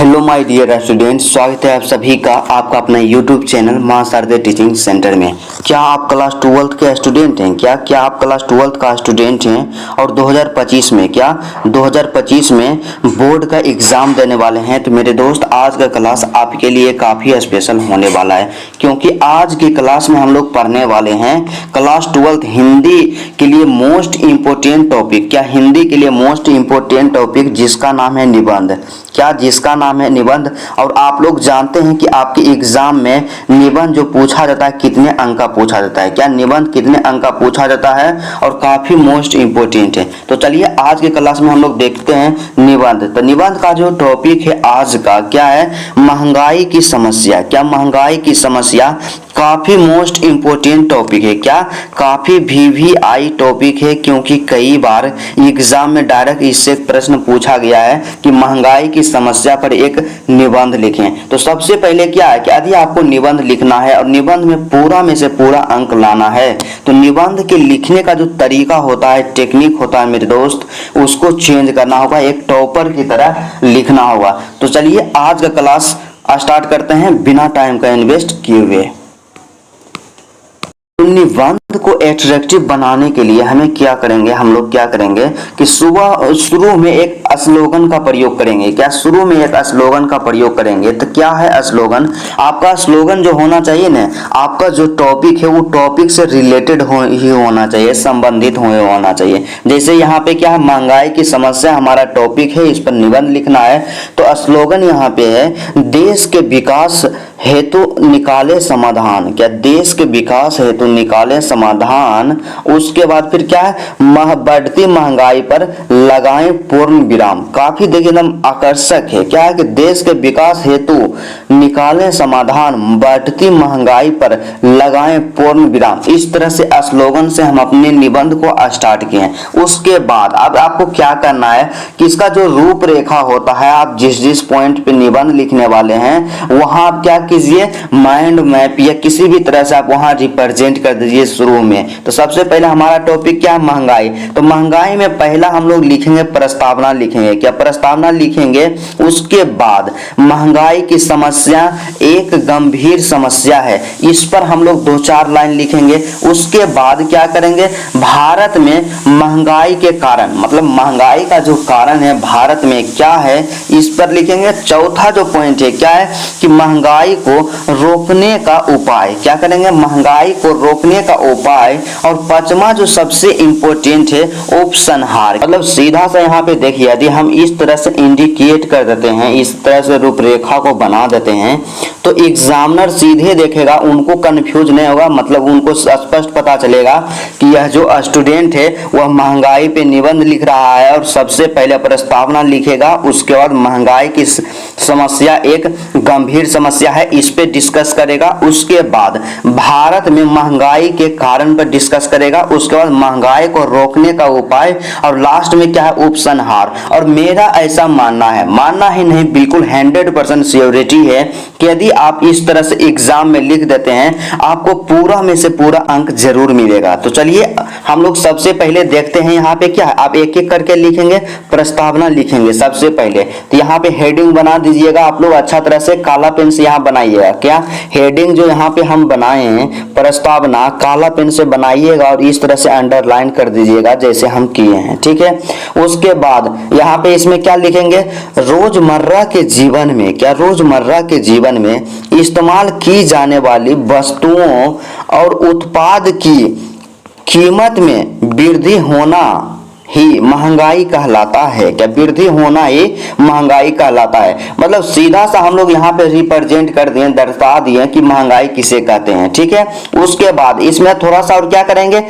Hello my dear students, स्वागत है आप सभी का आपका अपना यूट्यूब चैनल मां शारदे टीचिंग सेंटर में। क्या आप क्लास 12th के स्टूडेंट हैं? क्या आप क्लास 12th का स्टूडेंट हैं और 2025 में बोर्ड का एग्ज़ाम देने वाले हैं? तो मेरे दोस्त, आज का क्लास आपके लिए काफ़ी स्पेशल होने वाला है, क्योंकि आज की क्लास में हम लोग पढ़ने वाले हैं क्लास 12th हिंदी के लिए मोस्ट इम्पोर्टेंट टॉपिक। क्या हिंदी के लिए मोस्ट इम्पोर्टेंट टॉपिक जिसका नाम है निबंध। जिसका नाम है निबंध। और आप लोग जानते हैं कि आपके एग्जाम में निबंध जो पूछा जाता है कितने अंक का पूछा जाता है। निबंध कितने अंक का पूछा जाता है और काफी मोस्ट इंपोर्टेंट है। तो चलिए आज के क्लास में हम लोग देखते हैं निबंध। तो निबंध का जो टॉपिक है आज का क्या है? महंगाई की समस्या। महंगाई की समस्या काफी मोस्ट इंपोर्टेंट टॉपिक है। काफी VVI टॉपिक है, क्योंकि कई बार एग्जाम में डायरेक्ट इससे प्रश्न पूछा गया है कि महंगाई की समस्या पर एक निबंध लिखें। तो सबसे पहले क्या है कि यदि आपको निबंध लिखना है और निबंध में पूरा में से पूरा अंक लाना है, तो निबंध के लिखने का जो तरीका होता है, टेक्निक होता है मेरे दोस्त, उसको चेंज करना होगा। एक टॉपर की तरह लिखना होगा। तो चलिए आज का क्लास स्टार्ट करते हैं बिना टाइम का इन्वेस्ट किए हुए। निबंध को एट्रैक्टिव बनाने के लिए हम लोग क्या करेंगे कि शुरू में एक स्लोगन का प्रयोग करेंगे। शुरू में एक स्लोगन का प्रयोग करेंगे। तो क्या है स्लोगन? आपका स्लोगन जो होना चाहिए ना, आपका जो टॉपिक है वो टॉपिक से रिलेटेड ही होना चाहिए, संबंधित होना चाहिए। जैसे यहाँ पे क्या है, महंगाई की समस्या हमारा टॉपिक है, इस पर निबंध लिखना है। तो स्लोगन यहाँ पे है, देश के विकास हेतु निकाले समाधान। देश के विकास हेतु निकाले समाधान। उसके बाद फिर क्या है, बढ़ती महंगाई पर लगाएं पूर्ण विराम। काफी देखिए एकदम आकर्षक है। क्या है कि देश के विकास हेतु निकालें समाधान, बढ़ती महंगाई पर लगाएं पूर्ण विराम। इस तरह से स्लोगन से हम अपने निबंध को स्टार्ट किए। उसके बाद अब आपको क्या करना है कि इसका जो रूपरेखा होता है, आप जिस पॉइंट पे निबंध लिखने वाले हैं वहां आप क्या कीजिए, माइंड मैप या किसी भी तरह से आप वहां रिप्रेजेंट कर दीजिए शुरू में। तो सबसे पहले हमारा टॉपिक क्या है, महंगाई। तो महंगाई में पहला हम लोग लिखेंगे प्रस्तावना लिखेंगे। प्रस्तावना लिखेंगे। उसके बाद महंगाई की समस्या एक गंभीर समस्या है, इस पर हम लोग 2-4 लाइन लिखेंगे। उसके बाद क्या करेंगे, भारत में महंगाई के कारण, मतलब महंगाई का जो कारण है भारत में क्या है, इस पर लिखेंगे। चौथा जो पॉइंट है क्या है कि महंगाई को रोकने का उपाय। क्या करेंगे, महंगाई को रोकने का उपाय। और पांचवा जो सबसे इंपॉर्टेंट है, उपसंहार। मतलब सीधा सा यहाँ पे देखिए, यदि हम इस तरह से इंडिकेट कर देते हैं, इस तरह से रूपरेखा को बना देते हैं, तो एग्जामिनर सीधे देखेगा, उनको कंफ्यूज नहीं होगा। मतलब उनको स्पष्ट पता चलेगा कि यह जो स्टूडेंट है वह महंगाई पे निबंध लिख रहा है और सबसे पहले प्रस्तावना लिखेगा। उसके बाद महंगाई की समस्या एक गंभीर समस्या है, इस पे डिस्कस करेगा। उसके बाद भारत में महंगाई के कारण पर डिस्कस करेगा। उसके बाद महंगाई को रोकने का उपाय, और लास्ट में क्या है, उपसंहार। और मेरा ऐसा मानना ही नहीं, बिल्कुल 100% श्योरिटी है कि यदि आप इस तरह से एग्जाम में लिख देते हैं, आपको पूरा में से पूरा अंक जरूर मिलेगा। तो चलिए हम लोग सबसे पहले देखते हैं यहाँ पे क्या है। आप एक एक करके लिखेंगे, प्रस्तावना लिखेंगे सबसे पहले। तो यहाँ पे हेडिंग बना दीजिएगा आप लोग अच्छा तरह से, काला पेन से यहाँ बनाइएगा। क्या हेडिंग जो यहाँ पे हम बनाए हैं, प्रस्तावना, काला पेन से बनाइएगा और इस तरह से अंडरलाइन कर दीजिएगा जैसे हम किए हैं, ठीक है। उसके बाद यहाँ पे इसमें क्या लिखेंगे, रोजमर्रा के जीवन में, रोजमर्रा के जीवन में इस्तेमाल की जाने वाली वस्तुओं और उत्पाद की कीमत में वृद्धि होना ही महंगाई कहलाता है। वृद्धि होना ही महंगाई कहलाता है। मतलब सीधा सा हम लोग यहाँ पे रिप्रेजेंट कर दिए, दर्शा दिए कि महंगाई किसे कहते हैं, ठीक है। उसके बाद इसमें थोड़ा सा और क्या करेंगे,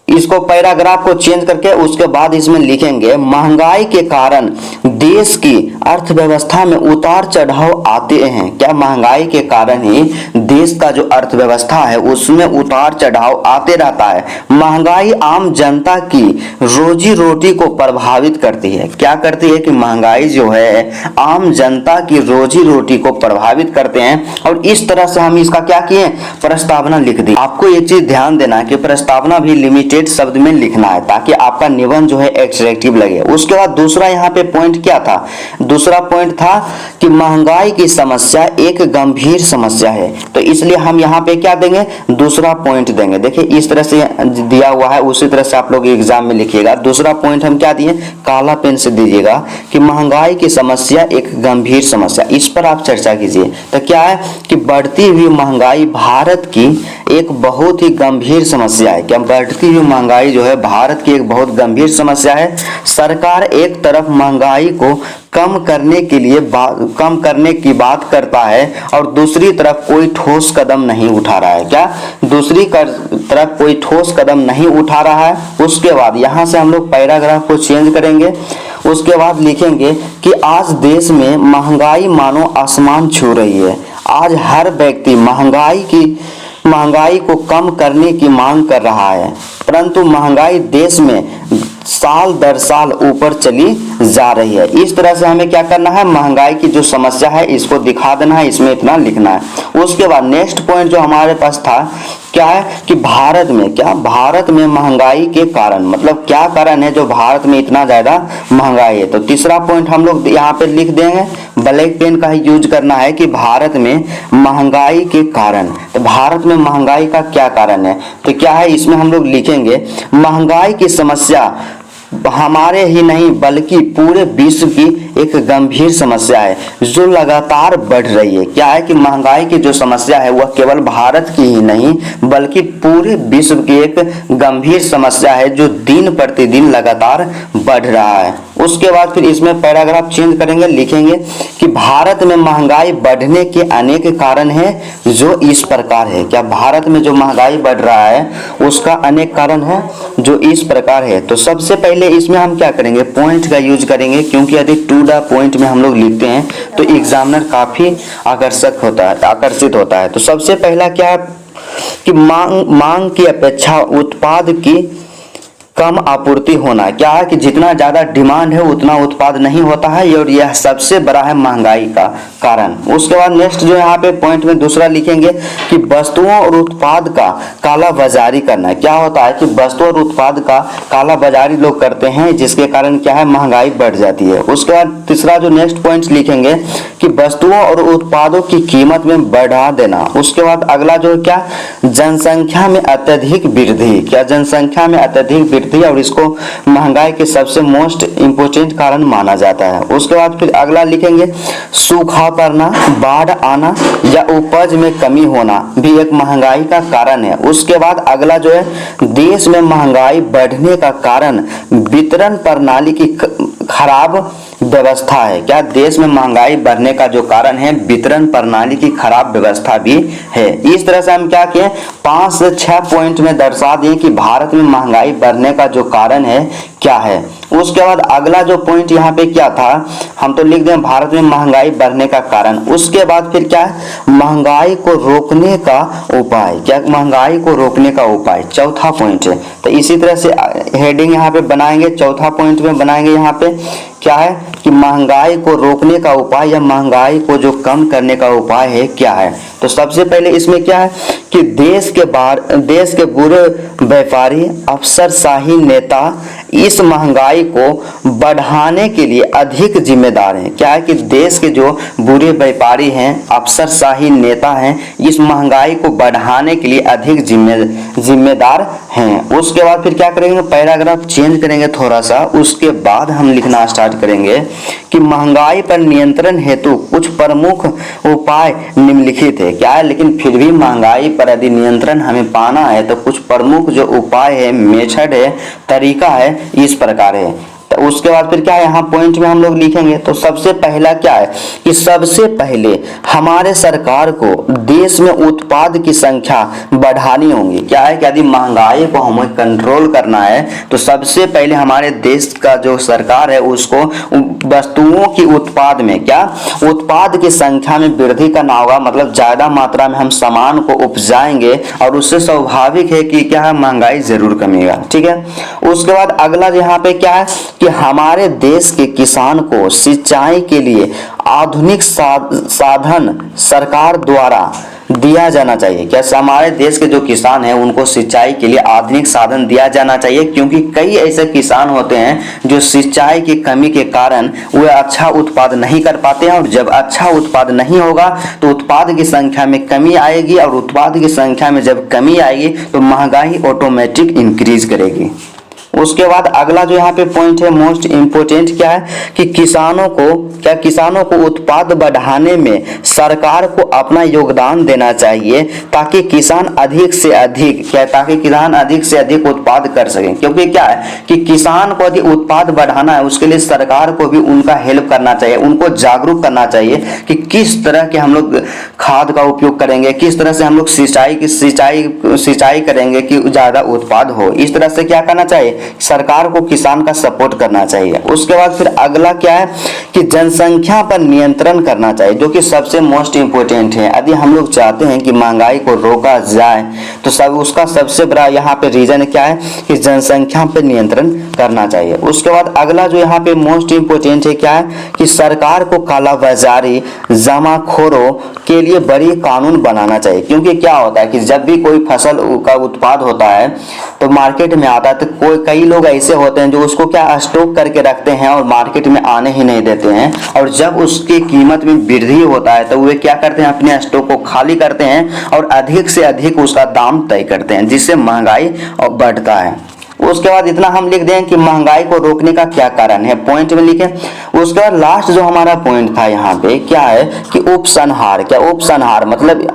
इसको पैराग्राफ को चेंज करके उसके बाद इसमें लिखेंगे, महंगाई के कारण देश की अर्थव्यवस्था में उतार चढ़ाव आते हैं। महंगाई के कारण ही देश का जो अर्थव्यवस्था है उसमें उतार चढ़ाव आते रहता है। महंगाई आम जनता की रोजी रोटी को प्रभावित करती है। क्या करती है कि महंगाई जो है आम जनता की रोजी रोटी को प्रभावित करते हैं। और इस तरह से हम इसका क्या किए, प्रस्तावना लिख दी। आपको एक चीज ध्यान देना कि प्रस्तावना भी लिमिटेड रिलेटेड शब्द में लिखना है ताकि आपका निबंध जो है एट्रैक्टिव लगे। उसके बाद दूसरा यहाँ पे पॉइंट क्या था, दूसरा पॉइंट था कि महंगाई की समस्या एक गंभीर समस्या है, तो इसलिए हम यहाँ पे क्या देंगे, दूसरा पॉइंट देंगे। देखिए इस तरह से दिया हुआ है, उसी तरह से आप लोग एग्जाम में लिखिएगा। दूसरा पॉइंट हम क्या दिए, काला पेन से दीजिएगा कि महंगाई की समस्या एक गंभीर समस्या, इस पर आप चर्चा कीजिए। तो क्या है कि बढ़ती हुई महंगाई भारत की एक बहुत ही गंभीर समस्या है। क्या बढ़ती हुई महंगाई जो है भारत की एक बहुत गंभीर समस्या है। सरकार एक तरफ महंगाई को कम करने के लिए कम करने की बात करता है और दूसरी तरफ कोई ठोस कदम नहीं उठा रहा है। क्या दूसरी तरफ कोई ठोस कदम नहीं उठा रहा है। उसके बाद यहाँ से हम लोग पैराग्राफ को चेंज करेंगे। उसके बाद लिखेंगे कि आज देश में महंगाई मानो आसमान छू रही है। आज हर व्यक्ति महंगाई को कम करने की मांग कर रहा है, परंतु महंगाई देश में साल दर साल ऊपर चली जा रही है। इस तरह से हमें क्या करना है, महंगाई की जो समस्या है इसको दिखा देना है, इसमें इतना लिखना है। उसके बाद नेक्स्ट पॉइंट जो हमारे पास था क्या है कि भारत में महंगाई के कारण, मतलब क्या कारण है जो भारत में इतना ज्यादा महंगाई है। तो तीसरा पॉइंट हम लोग यहाँ पे लिख देंगे, ब्लैक पेन का ही यूज करना है कि भारत में महंगाई के कारण। तो भारत में महंगाई का क्या कारण है, तो क्या है इसमें हम लोग लिखेंगे महंगाई की समस्या हमारे ही नहीं बल्कि पूरे विश्व की एक गंभीर समस्या है जो लगातार बढ़ रही है। क्या है कि महंगाई की जो समस्या है वह केवल भारत की ही नहीं बल्कि पूरे विश्व की एक गंभीर समस्या है जो दिन प्रतिदिन लगातार बढ़ रहा है। उसके बाद फिर इसमें पैराग्राफ चेंज करेंगे, लिखेंगे कि भारत में महंगाई बढ़ने के अनेक कारण हैं जो इस प्रकार है। क्या भारत में जो महंगाई बढ़ रहा है उसका अनेक कारण है जो इस प्रकार है। तो सबसे पहले इसमें हम क्या करेंगे, पॉइंट का यूज करेंगे, क्योंकि यदि टू द पॉइंट में हम लोग लिखते हैं तो एग्जामिनर काफी आकर्षित होता है। तो सबसे पहला क्या है कि मांग की अपेक्षा उत्पाद की कम आपूर्ति होना। क्या है कि जितना ज्यादा डिमांड है उतना उत्पाद नहीं होता है और यह सबसे बड़ा है महंगाई का कारण। उसके बाद नेक्स्ट जो यहाँ पे पॉइंट में दूसरा लिखेंगे कि वस्तुओं और उत्पाद का काला बाजारी करना। क्या होता है कि वस्तु और उत्पाद का काला बाजारी लोग करते हैं जिसके कारण क्या है महंगाई बढ़ जाती है। उसके बाद तीसरा जो नेक्स्ट पॉइंट लिखेंगे कि वस्तुओं और उत्पादों की कीमत में बढ़ा देना। उसके बाद अगला जो क्या, जनसंख्या में अत्यधिक वृद्धि। क्या जनसंख्या में अत्यधिक वृद्धि और इसको महंगाई के सबसे मोस्ट इंपोर्टेंट कारण माना जाता है। उसके बाद फिर अगला लिखेंगे सूखा पड़ना, बाढ़ आना या उपज में कमी होना भी एक महंगाई का कारण है। उसके बाद अगला जो है देश में महंगाई बढ़ने का कारण वितरण प्रणाली की खराब व्यवस्था है। क्या देश में महंगाई बढ़ने का जो कारण है वितरण प्रणाली की खराब व्यवस्था भी है। इस तरह से हम क्या किए 5 से 6 पॉइंट में दर्शा दिए कि भारत में महंगाई बढ़ने का जो कारण है क्या है। उसके बाद अगला जो पॉइंट यहाँ पे क्या था, हम तो लिख दें भारत में महंगाई बढ़ने का कारण। उसके बाद फिर क्या है महंगाई को रोकने का उपाय। क्या महंगाई को रोकने का उपाय चौथा पॉइंट है। तो इसी तरह से हेडिंग यहाँ पे बनाएंगे, चौथा पॉइंट में बनाएंगे यहाँ पे क्या है कि महंगाई को रोकने का उपाय या महंगाई को जो कम करने का उपाय है क्या है। तो सबसे पहले इसमें क्या है कि देश के बुरे व्यापारी अफसरशाही नेता इस महंगाई को बढ़ाने के लिए अधिक जिम्मेदार हैं। क्या है कि देश के जो बुरे व्यापारी हैं, अफसरशाही नेता हैं, इस महंगाई को बढ़ाने के लिए अधिक जिम्मेदार हैं। उसके बाद फिर क्या करेंगे, पैराग्राफ चेंज करेंगे थोड़ा सा। उसके बाद हम लिखना स्टार्ट करेंगे कि महंगाई पर नियंत्रण हेतु कुछ प्रमुख उपाय निम्नलिखित है। क्या है, लेकिन फिर भी महंगाई पर यदि नियंत्रण हमें पाना है तो कुछ प्रमुख जो उपाय है, मेथड है, तरीका है, इस प्रकार है। तो उसके बाद फिर क्या है यहाँ पॉइंट में हम लोग लिखेंगे। तो सबसे पहला क्या है कि सबसे पहले हमारे सरकार को देश में उत्पाद की संख्या बढ़ानी होगी। क्या है कि यदि महंगाई को हमें कंट्रोल करना है तो सबसे पहले हमारे देश का जो सरकार है उसको वस्तुओं की उत्पाद में उत्पाद की संख्या में वृद्धि करना होगा। मतलब ज्यादा मात्रा में हम सामान को उपजाएंगे और उससे स्वाभाविक है कि क्या है महंगाई जरूर कमेगा। ठीक है। उसके बाद अगला यहाँ पे क्या है कि हमारे देश के किसान को सिंचाई के लिए आधुनिक साधन सरकार द्वारा दिया जाना चाहिए। क्या हमारे देश के जो किसान हैं उनको सिंचाई के लिए आधुनिक साधन दिया जाना चाहिए, क्योंकि कई ऐसे किसान होते हैं जो सिंचाई की कमी के कारण वे अच्छा उत्पाद नहीं कर पाते हैं, और जब अच्छा उत्पाद नहीं होगा तो उत्पाद की संख्या में कमी आएगी, और उत्पाद की संख्या में जब कमी आएगी तो महंगाई ऑटोमेटिक इंक्रीज करेगी। उसके बाद अगला जो यहाँ पे पॉइंट है मोस्ट इम्पोर्टेंट क्या है कि किसानों को उत्पाद बढ़ाने में सरकार को अपना योगदान देना चाहिए, ताकि किसान अधिक से अधिक उत्पाद कर सकें। क्योंकि क्या है कि किसान को यदि उत्पाद बढ़ाना है उसके लिए सरकार को भी उनका हेल्प करना चाहिए, उनको जागरूक करना चाहिए कि किस तरह के हम लोग खाद का उपयोग करेंगे, किस तरह से हम लोग सिंचाई करेंगे कि ज्यादा उत्पाद हो। इस तरह से क्या करना चाहिए, सरकार को किसान का सपोर्ट करना चाहिए। उसके बाद फिर अगला क्या है कि जनसंख्या पर नियंत्रण करना चाहिए, जो कि सबसे मोस्ट इंपोर्टेंट है। यदि हम लोग चाहते हैं कि महंगाई को रोका जाए तो उसका सबसे बड़ा यहाँ पे रीजन क्या है कि जनसंख्या पर नियंत्रण करना चाहिए। उसके बाद अगला जो यहाँ पे मोस्ट इंपोर्टेंट है क्या है कि सरकार को कालाबाजारी जमाखोरों के लिए बड़ी कानून बनाना चाहिए। क्योंकि क्या होता है कि जब भी कोई फसल का उत्पाद होता है तो मार्केट में आता है तो कई लोग ऐसे होते हैं जो उसको क्या स्टॉक करके रखते हैं और मार्केट में आने ही नहीं देते हैं, और जब उसकी कीमत में वृद्धि होता है तो वे क्या करते हैं, अपने स्टॉक को खाली करते हैं और अधिक से अधिक उसका दाम तय करते हैं, जिससे महंगाई बढ़ता है। उसके बाद इतना हम लिख दें कि महंगाई को रोकने का क्या कारण है, पॉइंट में लिखें। उसके बाद लास्ट जो हमारा पॉइंट था यहाँ पे क्या है कि उपसंहार। क्या उपसंहार मतलब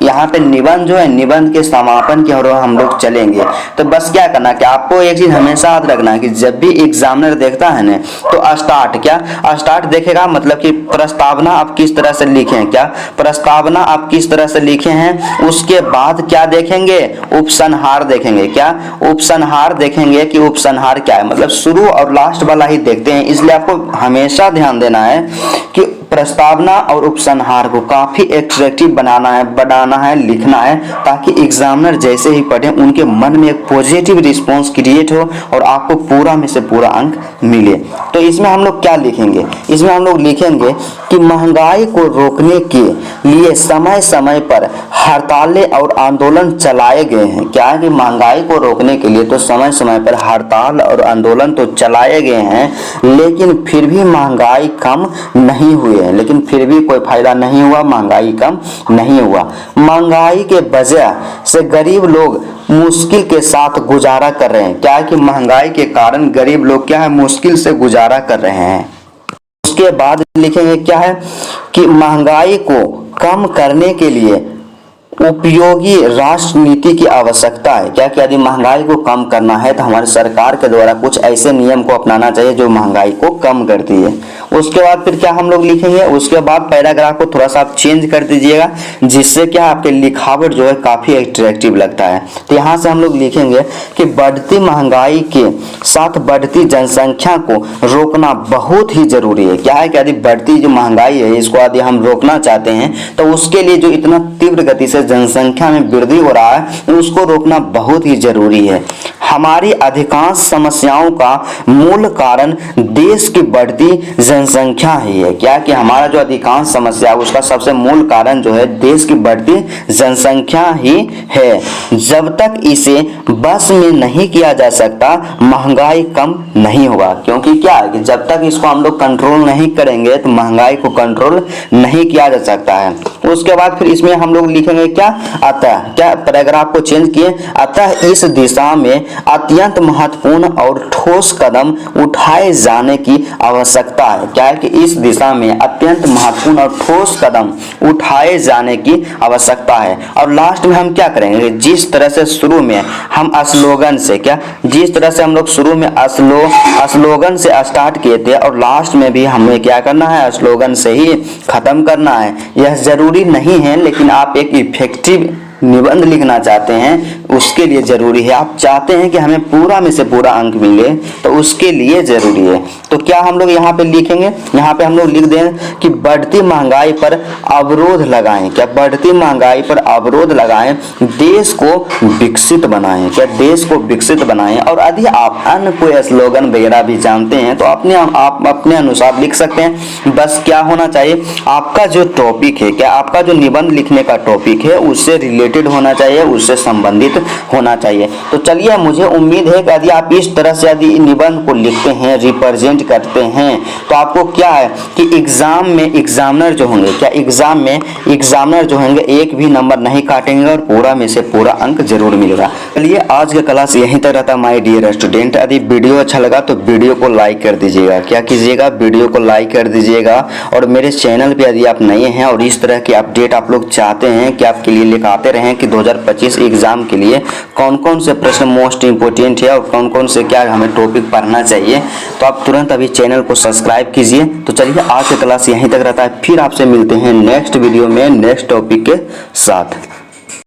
यहाँ पे निबंध जो है, निबंध के समापन की ओर हम लोग चलेंगे। तो बस क्या करना कि आपको एक चीज हमेशा याद रखना है कि जब भी एग्जामिनर देखता है ना तो स्टार्ट देखेगा, मतलब कि प्रस्तावना आप किस तरह से लिखे हैं, क्या प्रस्तावना आप किस तरह से लिखे हैं। उसके बाद क्या देखेंगे, उपसंहार देखेंगे। क्या उपसंहार देखेंगे कि उपसंहार क्या है, मतलब शुरू और लास्ट वाला ही देखते हैं। इसलिए आपको हमेशा ध्यान देना है कि प्रस्तावना और उपसंहार को काफी एट्रैक्टिव बनाना है, लिखना है, ताकि एग्जामिनर जैसे ही पढ़े उनके मन में एक पॉजिटिव रिस्पांस क्रिएट हो और आपको पूरा में से पूरा अंक मिले। तो इसमें हम लोग क्या लिखेंगे, इसमें हम लोग लिखेंगे कि महंगाई को रोकने के लिए समय समय पर हड़तालें और आंदोलन चलाए गए हैं। क्या है कि महंगाई को रोकने के लिए तो समय समय पर हड़ताल और आंदोलन तो चलाए गए हैं, लेकिन फिर भी महंगाई कम नहीं हुई है, लेकिन फिर भी कोई फायदा नहीं हुआ, महंगाई कम नहीं हुआ। महंगाई के वजह से गरीब लोग मुश्किल के साथ गुजारा कर रहे हैं। क्या है कि महंगाई के कारण गरीब लोग क्या है, मुश्किल से गुजारा कर रहे हैं। उसके बाद लिखेंगे क्या है कि महंगाई को कम करने के लिए उपयोगी राष्ट्र नीति की आवश्यकता है। क्या कि यदि महंगाई को कम करना है तो हमारी सरकार के द्वारा कुछ ऐसे नियम को अपनाना चाहिए जो महंगाई को कम करती है। उसके बाद फिर क्या हम लोग लिखेंगे, उसके बाद पैराग्राफ को थोड़ा सा आप चेंज कर दीजिएगा, जिससे क्या आपके लिखावट जो है काफी एट्रैक्टिव लगता है। तो यहाँ से हम लोग लिखेंगे कि बढ़ती महंगाई के साथ बढ़ती जनसंख्या को रोकना बहुत ही जरूरी है। क्या है कि यदि बढ़ती जो महंगाई है इसको यदि हम रोकना चाहते हैं तो उसके लिए जो इतना तीव्र गति से जनसंख्या में वृद्धि हो रहा है उसको रोकना बहुत ही जरूरी है। हमारी अधिकांश समस्याओं का मूल कारण देश की बढ़ती जनसंख्या ही है। क्या कि हमारा जो अधिकांश समस्या है उसका सबसे मूल कारण जो है देश की बढ़ती जनसंख्या ही है। जब तक इसे बस में नहीं किया जा सकता महंगाई कम नहीं होगा। क्योंकि क्या है कि जब तक इसको हम लोग कंट्रोल नहीं करेंगे तो महंगाई को कंट्रोल नहीं किया जा सकता है। उसके बाद फिर इसमें हम लोग लिखेंगे क्या, अतः, क्या पैराग्राफ को चेंज किए, अतः इस दिशा में अत्यंत महत्वपूर्ण और ठोस कदम उठाए जाने की आवश्यकता है। क्या है कि इस दिशा में अत्यंत महत्वपूर्ण और ठोस कदम उठाए जाने की आवश्यकता है। और लास्ट में हम क्या करेंगे, जिस तरह से शुरू में हम स्लोगन से जिस तरह से हम लोग शुरू में स्लोगन से स्टार्ट किए थे और लास्ट में भी हमें क्या करना है, स्लोगन से ही खत्म करना है। यह जरूरी नहीं है, लेकिन आप एक इफेक्टिव निबंध लिखना चाहते हैं उसके लिए ज़रूरी है। आप चाहते हैं कि हमें पूरा में से पूरा अंक मिले तो उसके लिए ज़रूरी है। तो क्या हम लोग यहाँ पे लिखेंगे, यहाँ पे हम लोग लिख दें कि बढ़ती महंगाई पर अवरोध लगाएं। क्या बढ़ती महंगाई पर अवरोध लगाएं, देश को विकसित बनाएं। क्या देश को विकसित बनाएं। और यदि आप अन्य कोई स्लोगन वगैरह भी जानते हैं तो आप अपने अनुसार लिख सकते हैं। बस क्या होना चाहिए, आपका जो टॉपिक है, क्या आपका जो निबंध लिखने का टॉपिक है उससे रिलेटेड होना चाहिए, उससे संबंधित होना चाहिए। तो चलिए, मुझे उम्मीद है कि यदि आप इस तरह से यदि निबंध को लिखते हैं, रिप्रेजेंट करते हैं, तो आपको क्या है कि एग्जाम में एग्जामिनर जो होंगे, क्या एग्जाम में एग्जामिनर जो होंगे एक भी नंबर नहीं काटेंगे और पूरा में से पूरा अंक जरूर मिलेगा। चलिए, आज का क्लास यहीं तक रहता माय डियर स्टूडेंट। यदि वीडियो अच्छा लगा तो वीडियो को लाइक कर दीजिएगा। क्या कीजिएगा, वीडियो को लाइक कर दीजिएगा। और मेरे चैनल पे यदि आप नए हैं और इस तरह की अपडेट आप लोग चाहते हैं कि आपके लिए लेकर आते रहें कि 2025 एग्जाम के लिए कौन कौन से प्रश्न मोस्ट इंपोर्टेंट है और कौन कौन से क्या हमें टॉपिक पढ़ना चाहिए, तो आप तुरंत अभी चैनल को सब्सक्राइब कीजिए। तो चलिए, आज का क्लास यहीं तक रहता है, फिर आपसे मिलते हैं नेक्स्ट वीडियो में नेक्स्ट टॉपिक के साथ।